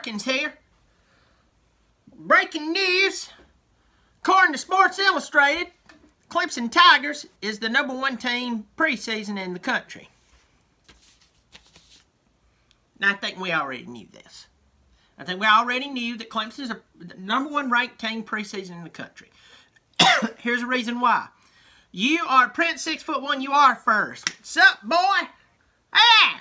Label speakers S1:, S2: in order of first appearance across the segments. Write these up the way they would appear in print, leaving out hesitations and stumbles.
S1: Perkins here. Breaking news. According to Sports Illustrated, Clemson Tigers is the #1 team preseason in the country. Now, I think we already knew this. I think we already knew that Clemson is the #1 ranked team preseason in the country. Here's the reason why. You are Prince 6'1", you are first. What's up, boy? Ah!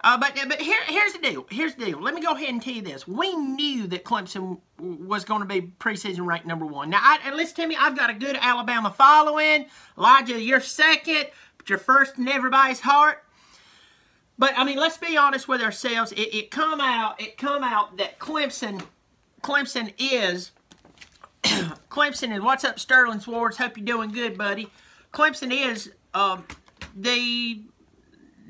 S1: But here's the deal. Here's the deal. Let me go ahead and tell you this. We knew that Clemson was going to be preseason ranked #1. Now, and listen to me, I've got a good Alabama following. Elijah, you're second, but you're first in everybody's heart. But I mean, let's be honest with ourselves. It come out that Clemson is what's up, Sterling Swartz? Hope you're doing good, buddy. Clemson is the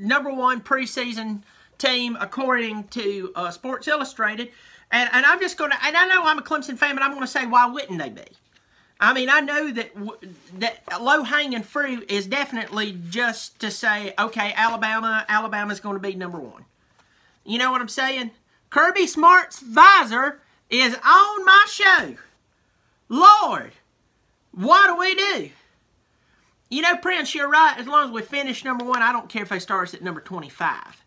S1: #1 preseason team according to Sports Illustrated, and I'm just gonna, and I know I'm a Clemson fan, but I'm gonna say, why wouldn't they be? I mean, I know that low-hanging fruit is definitely just to say, okay, Alabama's going to be #1. You know what I'm saying? Kirby Smart's visor is on my show. Lord, what do we do? You know, Prince, you're right. As long as we finish #1, I don't care if they start us at number 25.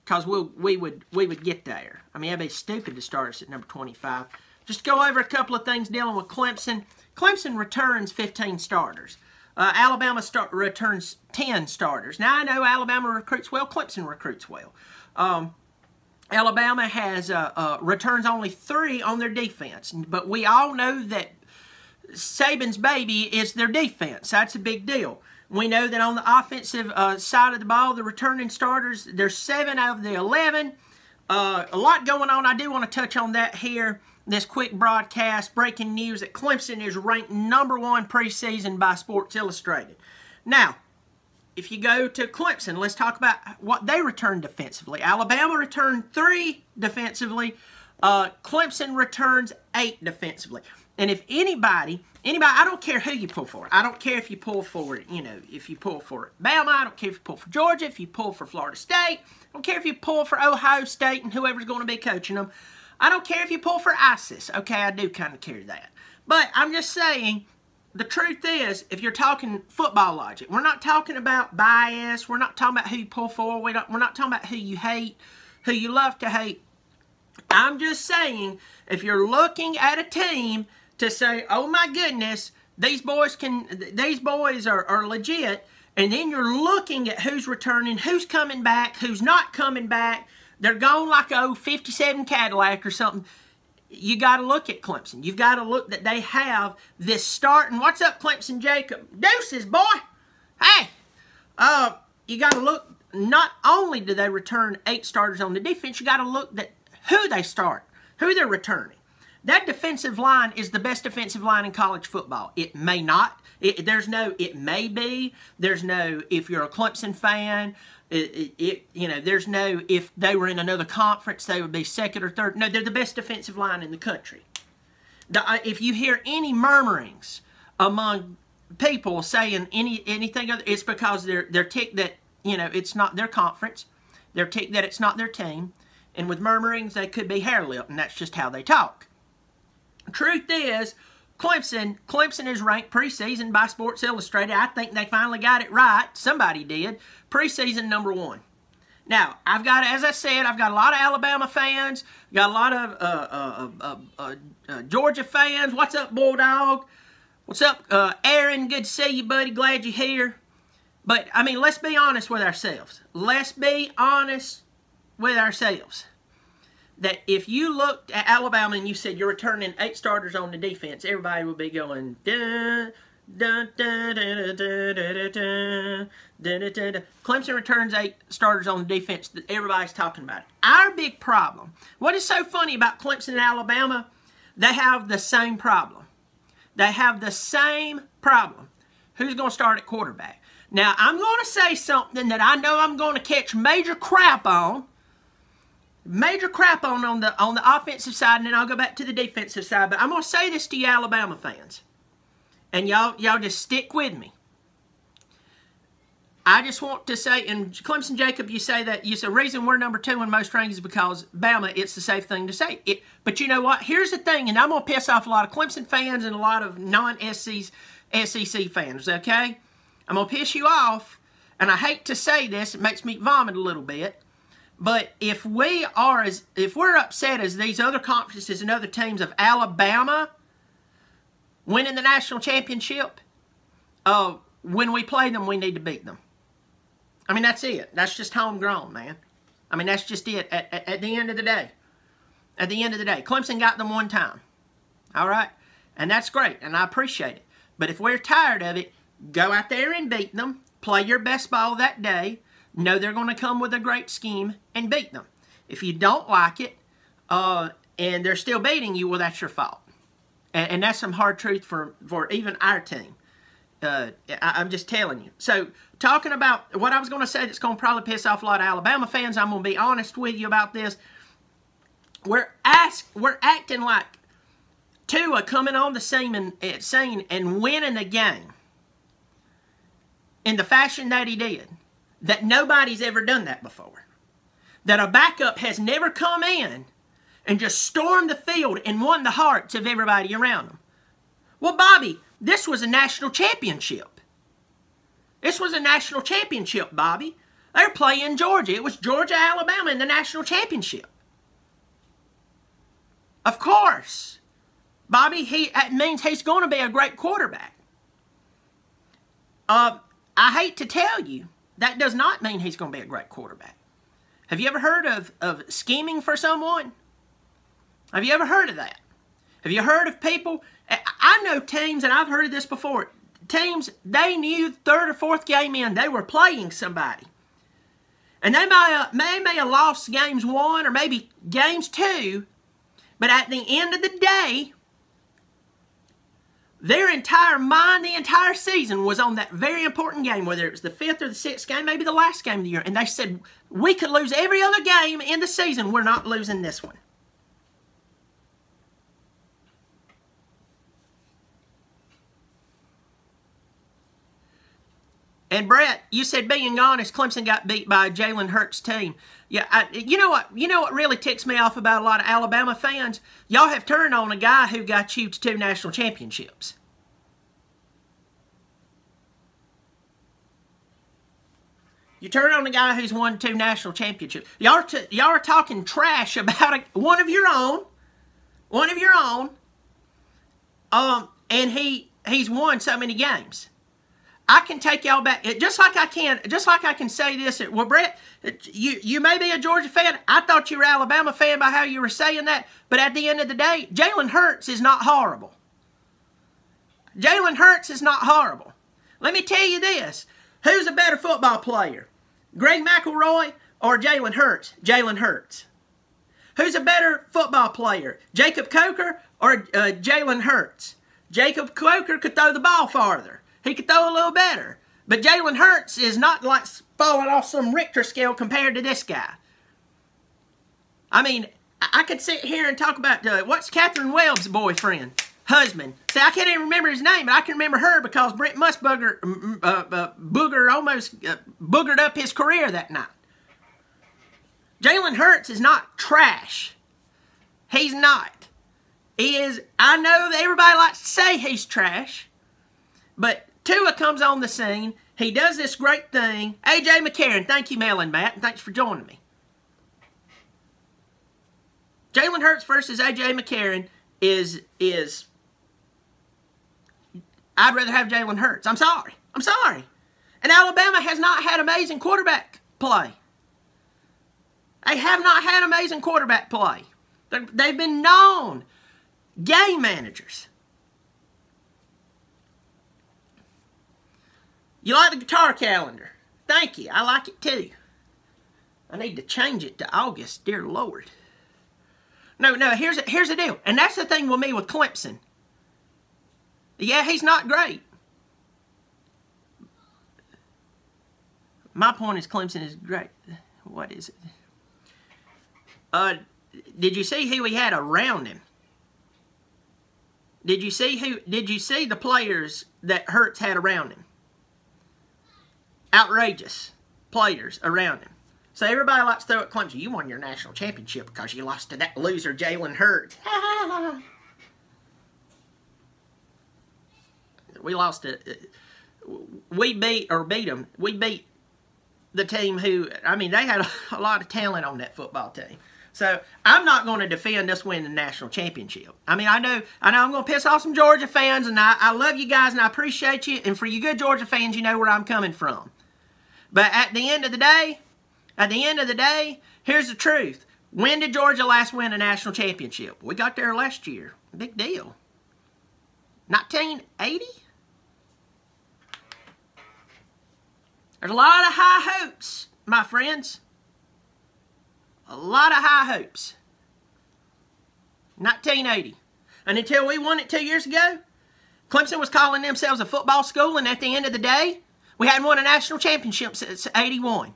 S1: Because we would get there. I mean, it'd be stupid to start us at number 25. Just go over a couple of things dealing with Clemson. Clemson returns 15 starters. Alabama returns 10 starters. Now, I know Alabama recruits well. Clemson recruits well. Alabama has returns only 3 on their defense. But we all know that Saban's baby is their defense. That's a big deal. We know that on the offensive side of the ball, the returning starters, there's 7 of the 11. A lot going on. I do want to touch on that here. This quick broadcast, breaking news that Clemson is ranked #1 preseason by Sports Illustrated. Now, if you go to Clemson, let's talk about what they returned defensively. Alabama returned 3 defensively. Clemson returns 8 defensively. And if anybody, I don't care who you pull for. I don't care if you pull for, if you pull for Bama. I don't care if you pull for Georgia, if you pull for Florida State. I don't care if you pull for Ohio State and whoever's going to be coaching them. I don't care if you pull for ISIS. Okay, I do kind of care that. But I'm just saying, the truth is, if you're talking football logic, we're not talking about bias. We're not talking about who you pull for. We're not talking about who you hate, who you love to hate. I'm just saying, if you're looking at a team to say, oh my goodness, these boys are legit, and then you're looking at who's returning, who's coming back, who's not coming back, they're gone like a 57 Cadillac or something. You got to look at Clemson. You've got to look that they have this start. And what's up, Clemson Jacob? Deuces, boy. Hey, you got to look. Not only do they return 8 starters on the defense, you got to look at who they start, who they're returning. That defensive line is the best defensive line in college football. It may not. It may be. There's no, if you're a Clemson fan, there's no, if they were in another conference, they would be 2nd or 3rd. No, they're the best defensive line in the country. If you hear any murmurings among people saying anything other, it's because they're ticked that, it's not their conference. They're ticked that it's not their team. And with murmurings, they could be hair-lipped, and that's just how they talk. Truth is, Clemson is ranked preseason by Sports Illustrated. I think they finally got it right. Somebody did. Preseason #1. Now, as I said, I've got a lot of Alabama fans. Got a lot of Georgia fans. What's up, Bulldog? What's up, Aaron? Good to see you, buddy. Glad you're here. But, I mean, let's be honest with ourselves. Let's be honest with ourselves. That if you looked at Alabama and you said you're returning 8 starters on the defense, everybody would be going, dun, dun, dun, dun, dun, dun, dun, dun, dun, dun. Clemson returns 8 starters on the defense that everybody's talking about. Our big problem, what is so funny about Clemson and Alabama, they have the same problem. They have the same problem. Who's going to start at quarterback? Now, I'm going to say something that I know I'm going to catch major crap on. On the offensive side, and then I'll go back to the defensive side. But I'm going to say this to you Alabama fans. And y'all just stick with me. I just want to say, and Clemson Jacob, you say that, you say, the reason we're number 2 in most rankings is because Bama, it's the safe thing to say. But you know what? Here's the thing, and I'm going to piss off a lot of Clemson fans and a lot of non-SEC fans, okay? I'm going to piss you off, and I hate to say this, it makes me vomit a little bit, but if we're upset as these other conferences and other teams of Alabama winning the national championship, when we play them, we need to beat them. I mean, that's it. That's just homegrown, man. I mean, that's just it at the end of the day. At the end of the day. Clemson got them one time. All right? And that's great, and I appreciate it. But if we're tired of it, go out there and beat them. Play your best ball that day. Know they're going to come with a great scheme and beat them. If you don't like it and they're still beating you, well, that's your fault. And that's some hard truth for even our team. I'm just telling you. So, talking about what I was going to say that's going to probably piss off a lot of Alabama fans, I'm going to be honest with you about this. We're acting like Tua coming on the scene and winning the game in the fashion that he did. That nobody's ever done that before. That a backup has never come in and just stormed the field and won the hearts of everybody around them. Well, Bobby, this was a national championship. This was a national championship, Bobby. They're playing Georgia. It was Georgia-Alabama in the national championship. Of course. Bobby, it means he's going to be a great quarterback. I hate to tell you, that does not mean he's going to be a great quarterback. Have you ever heard of scheming for someone? Have you ever heard of that? Have you heard of people? I know teams, and I've heard of this before. Teams, they knew third or fourth game in, they were playing somebody. And they may have lost games 1 or maybe games 2, but at the end of the day, their entire mind, the entire season was on that very important game, whether it was the 5th or the 6th game, maybe the last game of the year. And they said, we could lose every other game in the season. We're not losing this one. And Brett, you said being honest, Clemson got beat by a Jalen Hurts team. Yeah, you know what really ticks me off about a lot of Alabama fans? Y'all have turned on a guy who got you to 2 national championships. You turn on a guy who's won 2 national championships. Y'all are talking trash about one of your own. One of your own. And he's won so many games. I can take y'all back, just like I can say this. Well, Brett, you may be a Georgia fan. I thought you were an Alabama fan by how you were saying that. But at the end of the day, Jalen Hurts is not horrible. Jalen Hurts is not horrible. Let me tell you this. Who's a better football player? Greg McElroy or Jalen Hurts? Jalen Hurts. Who's a better football player? Jacob Coker or Jalen Hurts? Jacob Coker could throw the ball farther. He could throw a little better. But Jalen Hurts is not like falling off some Richter scale compared to this guy. I mean, I could sit here and talk about, what's Catherine Webb's husband? See, I can't even remember his name, but I can remember her because Brent Musburger almost boogered up his career that night. Jalen Hurts is not trash. He's not. He is, I know that everybody likes to say he's trash, but Tua comes on the scene. He does this great thing. A.J. McCarron, thank you, Melon Matt, and thanks for joining me. Jalen Hurts versus A.J. McCarron is I'd rather have Jalen Hurts. I'm sorry. I'm sorry. And Alabama has not had amazing quarterback play. They have not had amazing quarterback play. They've been known game managers. You like the guitar calendar? Thank you. I like it too. I need to change it to August, dear Lord. No, here's the deal. And that's the thing with me with Clemson. Yeah, he's not great. My point is Clemson is great. What is it? Did you see who he had around him? Did you see the players that Hurts had around him? outrageous players around him. So everybody likes to throw at Clemson. You won your national championship because you lost to that loser Jalen Hurts. We lost to... We beat them. We beat the team who... I mean, they had a lot of talent on that football team. So I'm not going to defend us winning the national championship. I mean, I know I'm going to piss off some Georgia fans, and I love you guys, and I appreciate you. And for you good Georgia fans, you know where I'm coming from. But at the end of the day, here's the truth. When did Georgia last win a national championship? We got there last year. Big deal. 1980? There's a lot of high hopes, my friends. A lot of high hopes. 1980. And until we won it 2 years ago, Clemson was calling themselves a football school, and at the end of the day, we hadn't won a national championship since 81.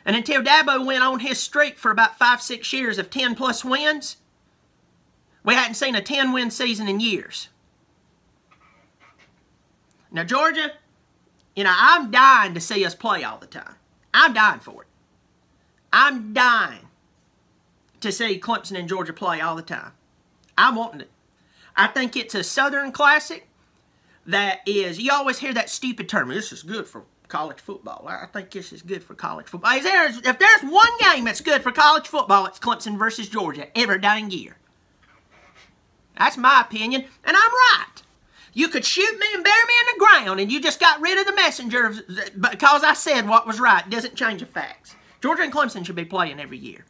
S1: And until Dabo went on his streak for about 5-6 years of 10-plus wins, we hadn't seen a 10-win season in years. Now, Georgia, you know, I'm dying to see us play all the time. I'm dying for it. I'm dying to see Clemson and Georgia play all the time. I'm wanting it. I think it's a Southern classic that is, you always hear that stupid term, this is good for college football. I think this is good for college football. If there's one game that's good for college football, it's Clemson versus Georgia every dang year. That's my opinion, and I'm right. You could shoot me and bury me in the ground, and you just got rid of the messenger because I said what was right. It doesn't change the facts. Georgia and Clemson should be playing every year.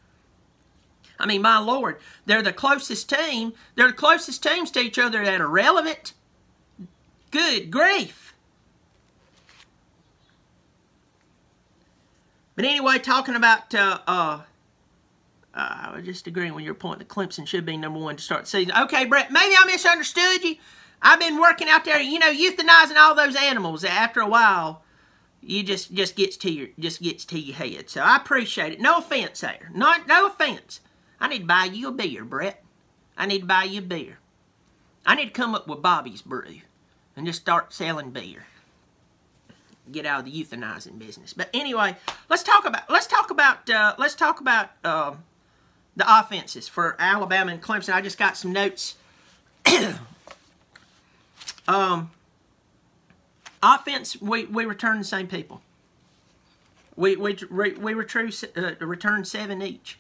S1: I mean, my Lord, they're the closest team. They're the closest teams to each other that are relevant. Good grief. But anyway, talking about, I was just agreeing with your point that Clemson should be number 1 to start the season. Okay, Brett, maybe I misunderstood you. I've been working out there, you know, euthanizing all those animals. After a while, you just gets to your head. So I appreciate it. No offense there. No offense. I need to buy you a beer, Brett. I need to buy you a beer. I need to come up with Bobby's Brew and just start selling beer. Get out of the euthanizing business. But anyway, let's talk about the offenses for Alabama and Clemson. I just got some notes. Offense, we return the same people. We return 7 each.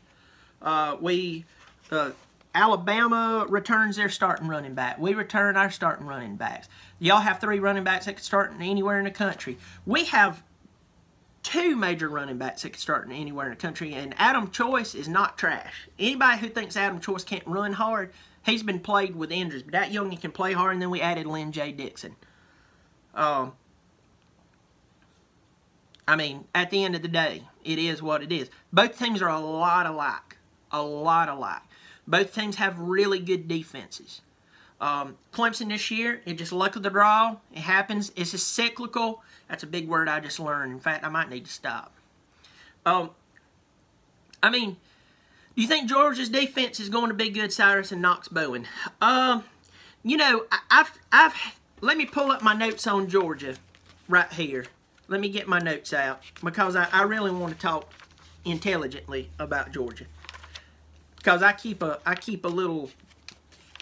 S1: Alabama returns their starting running back. We return our starting running backs. Y'all have 3 running backs that can start anywhere in the country. We have 2 major running backs that can start anywhere in the country, and Adam Choice is not trash. Anybody who thinks Adam Choice can't run hard, he's been plagued with injuries, but that youngin can play hard, and then we added Lynn J. Dixon. I mean, at the end of the day, it is what it is. Both teams are a lot alike. A lot alike. Both teams have really good defenses. Clemson this year, it just luck of the draw. It happens. It's a cyclical. That's a big word I just learned. In fact, I might need to stop. I mean, do you think Georgia's defense is going to be good, Cyrus and Knox Bowen? You know, let me pull up my notes on Georgia right here. Let me get my notes out because I really want to talk intelligently about Georgia. Because I keep a little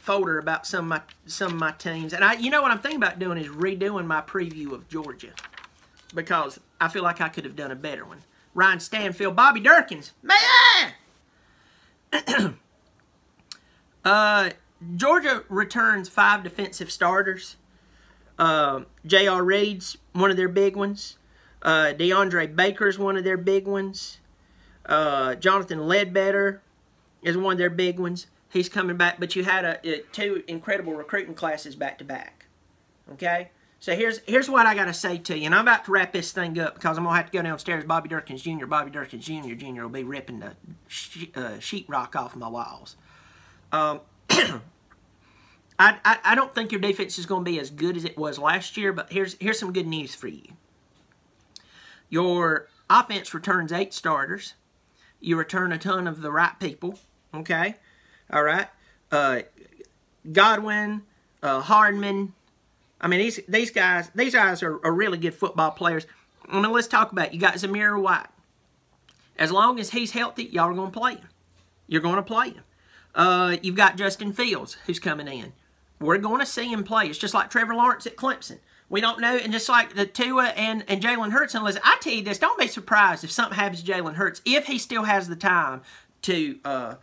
S1: folder about some of my teams, and you know what I'm thinking about doing is redoing my preview of Georgia because I feel like I could have done a better one. Ryan Stanfield, Bobby Durkins, man. Georgia returns 5 defensive starters. J.R. Reed's one of their big ones. DeAndre Baker's one of their big ones. Jonathan Ledbetter is one of their big ones. He's coming back, but you had 2 incredible recruiting classes back to back. Okay? So here's what I got to say to you, and I'm about to wrap this thing up because I'm going to have to go downstairs. Bobby Durkins Jr. Bobby Durkins Jr. will be ripping the sheetrock off my walls. I don't think your defense is going to be as good as it was last year, but here's some good news for you. Your offense returns 8 starters. You return a ton of the right people. Okay? All right? Godwin, Hardman. I mean, these guys are really good football players. I mean, let's talk about it. You got Zamir White. As long as he's healthy, y'all are going to play him. You're going to play him. You've got Justin Fields, who's coming in. We're going to see him play. It's just like Trevor Lawrence at Clemson. We don't know, and just like the Tua and Jalen Hurts. And listen, I tell you this, don't be surprised if something happens to Jalen Hurts, if he still has the time to let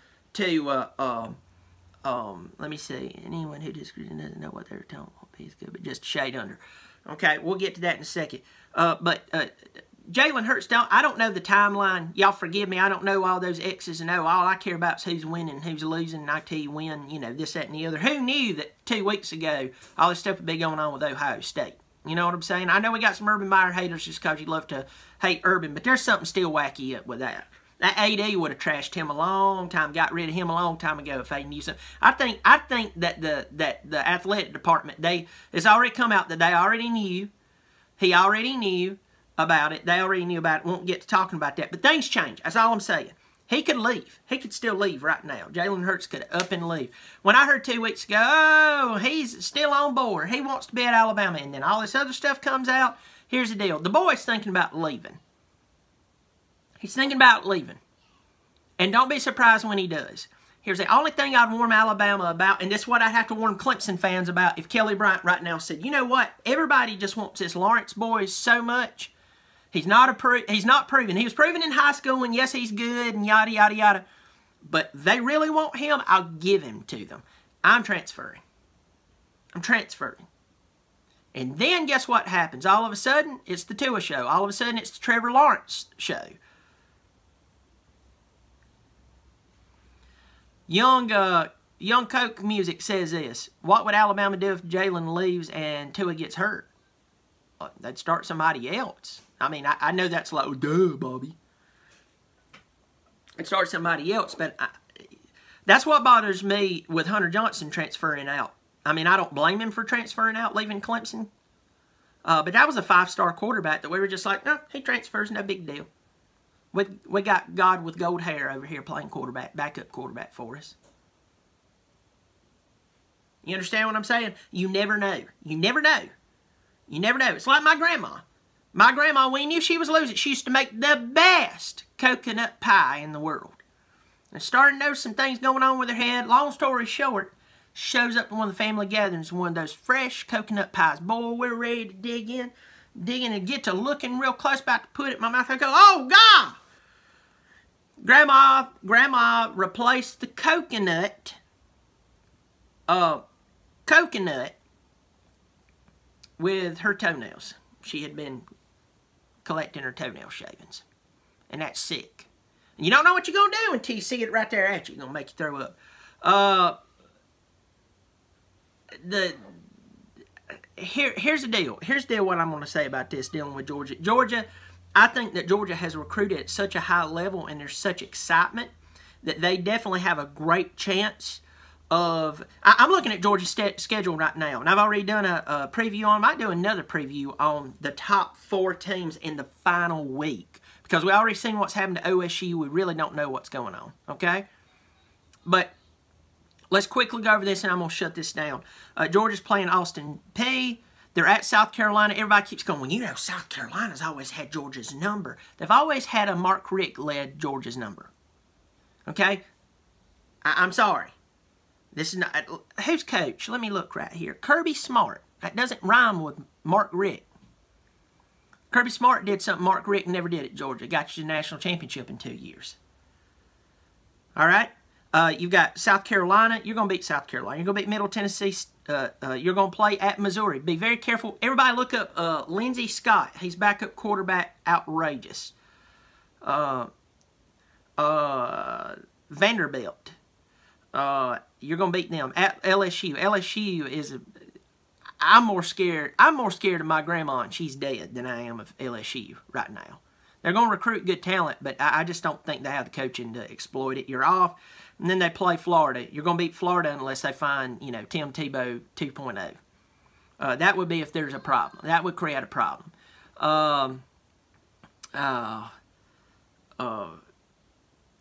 S1: me see. Anyone who disagrees doesn't know what they're telling is good, but just a shade under. Okay, we'll get to that in a second. But Jalen Hurts, I don't know the timeline. Y'all forgive me. I don't know all those X's and O's. All I care about is who's winning, who's losing, and I tell you when, you know, this, that, and the other. Who knew that 2 weeks ago all this stuff would be going on with Ohio State? You know what I'm saying? I know we got some Urban Meyer haters just because you love to hate Urban, but there's something still wacky up with that. That AD would have trashed him a long time, got rid of him a long time ago if they knew something. I think that the athletic department, it's already come out that they already knew. He already knew about it. They already knew about it. Won't get to talking about that. But things change. That's all I'm saying. He could leave. He could still leave right now. Jalen Hurts could up and leave. When I heard 2 weeks ago, oh, he's still on board. He wants to be at Alabama. And then all this other stuff comes out. Here's the deal. The boy's thinking about leaving. He's thinking about leaving. And don't be surprised when he does. Here's the only thing I'd warn Alabama about, and this is what I'd have to warn Clemson fans about if Kelly Bryant right now said, you know what, everybody just wants this Lawrence boy so much. He's not proven. He was proven in high school, and yes, he's good, and yada, yada, yada. But they really want him, I'll give him to them. I'm transferring. I'm transferring. And then guess what happens? All of a sudden, it's the Tua show. All of a sudden, it's the Trevor Lawrence show. Young Coke Music says this. What would Alabama do if Jalen leaves and Tua gets hurt? They'd start somebody else. I mean, I know that's like, oh, duh, Bobby. They'd start somebody else, but that's what bothers me with Hunter Johnson transferring out. I mean, I don't blame him for transferring out, leaving Clemson. But that was a 5-star quarterback that we were just like, no, he transfers, no big deal. We got God with gold hair over here playing quarterback, backup quarterback for us. You understand what I'm saying? You never know. You never know. You never know. It's like my grandma. My grandma, we knew she was losing. She used to make the best coconut pie in the world. And starting to notice some things going on with her head. Long story short, shows up at one of the family gatherings, one of those fresh coconut pies. Boy, we're ready to dig in and get to looking real close, about to put it in my mouth. I go, oh, God! Grandma replaced the coconut with her toenails. She had been collecting her toenail shavings. And that's sick. And you don't know what you're going to do until you see it right there at you. It's going to make you throw up. Here's the deal. Here's the deal what I'm going to say about this dealing with Georgia. Georgia, I think that Georgia has recruited at such a high level and there's such excitement that they definitely have a great chance of... I'm looking at Georgia's schedule right now, and I've already done a preview on... I might do another preview on the top 4 teams in the final week, because we already seen what's happened to OSU. We really don't know what's going on, okay? But let's quickly go over this, and I'm going to shut this down. Georgia's playing Austin Peay. They're at South Carolina. Everybody keeps going, well, you know, South Carolina's always had Georgia's number. They've always had a Mark Richt-led Georgia's number. Okay? I'm sorry. This is not... Who's coach? Let me look right here. Kirby Smart. That doesn't rhyme with Mark Richt. Kirby Smart did something Mark Richt never did at Georgia. Got you the national championship in 2 years. All right? You've got South Carolina. You're going to beat South Carolina. You're going to beat Middle Tennessee. You're going to play at Missouri. Be very careful. Everybody look up Lindsey Scott. He's backup quarterback. Outrageous. Vanderbilt. You're going to beat them. At LSU. LSU is... I'm more scared of my grandma, and she's dead, than I am of LSU right now. They're going to recruit good talent, but I just don't think they have the coaching to exploit it. You're off. And then they play Florida. You're going to beat Florida unless they find, you know, Tim Tebow 2.0. That would be if there's a problem. That would create a problem.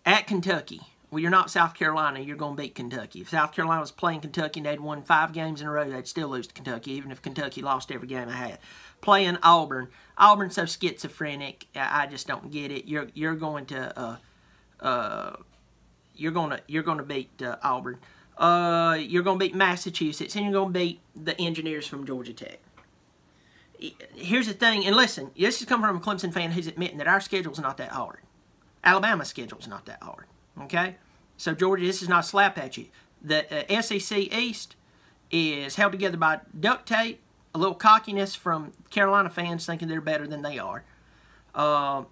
S1: At Kentucky. Well, you're not South Carolina. You're going to beat Kentucky. If South Carolina was playing Kentucky and they'd won 5 games in a row, they'd still lose to Kentucky, even if Kentucky lost every game they had. Playing Auburn. Auburn's so schizophrenic. I just don't get it. You're going to beat Auburn. You're going to beat Massachusetts, and you're going to beat the Engineers from Georgia Tech. Here's the thing, and listen, this is coming from a Clemson fan who's admitting that our schedule's not that hard. Alabama's schedule's not that hard. Okay? So, Georgia, this is not a slap at you. The SEC East is held together by duct tape, a little cockiness from Carolina fans thinking they're better than they are. And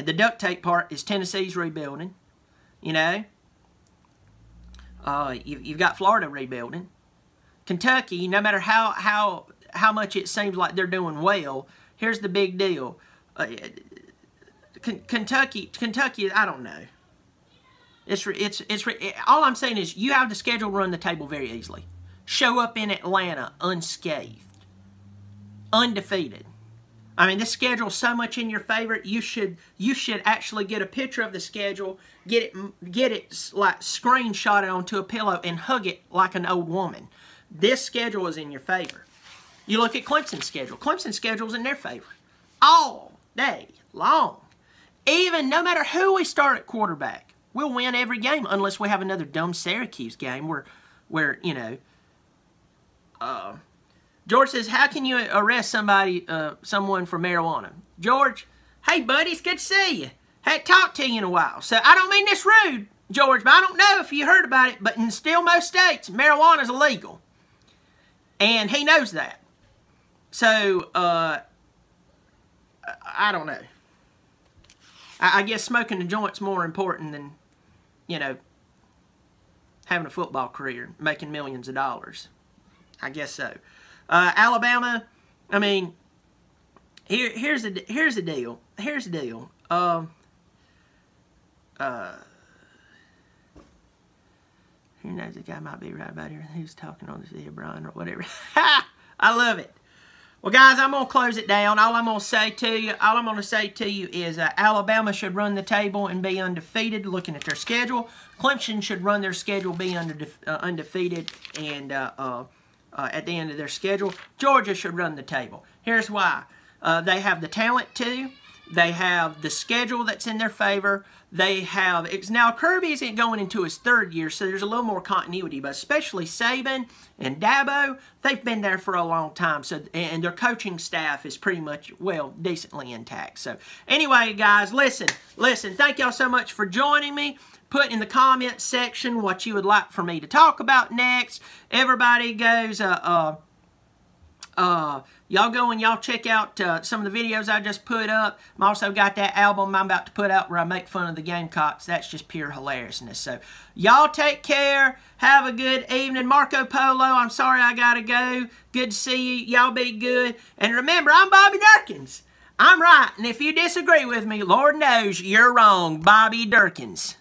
S1: the duct tape part is Tennessee's rebuilding. You know? You've got Florida rebuilding. Kentucky, no matter how much it seems like they're doing well, here's the big deal. Kentucky, I don't know. All I'm saying is you have the schedule to run the table very easily. Show up in Atlanta unscathed, undefeated. I mean, this schedule's so much in your favor. You should actually get a picture of the schedule, get it like screenshotted onto a pillow and hug it like an old woman. This schedule is in your favor. You look at Clemson's schedule. Clemson's schedule's in their favor all day long. Even no matter who we start at quarterback, we'll win every game unless we have another dumb Syracuse game where you know. George says, how can you arrest someone for marijuana? George, hey buddy, it's good to see you. Hadn't talked to you in a while. So I don't mean this rude, George, but I don't know if you heard about it, but in still most states, marijuana is illegal. And he knows that. So, I don't know. I guess smoking a joint's more important than, you know, having a football career, making millions of dollars. I guess so. Alabama, I mean, here's the deal. Here's the deal. Who knows, the guy might be right about here. Who's talking on this video, Brian, or whatever. Ha! I love it. Well, guys, I'm going to close it down. All I'm going to say to you is Alabama should run the table and be undefeated, looking at their schedule. Clemson should run their schedule, be undefeated, and at the end of their schedule. Georgia should run the table. Here's why. They have the talent to. They have the schedule that's in their favor. They have, now Kirby isn't going into his 3rd year, so there's a little more continuity, but especially Saban and Dabo, they've been there for a long time, so, and their coaching staff is pretty much, well, decently intact. So anyway, guys, listen, thank y'all so much for joining me. Put in the comment section what you would like for me to talk about next. Everybody goes, y'all go and y'all check out some of the videos I just put up. I've also got that album I'm about to put out where I make fun of the Gamecocks. That's just pure hilariousness. So, y'all take care. Have a good evening. Marco Polo, I'm sorry I got to go. Good to see you. Y'all be good. And remember, I'm Bobby Durkins. I'm right. And if you disagree with me, Lord knows you're wrong. Bobby Durkins.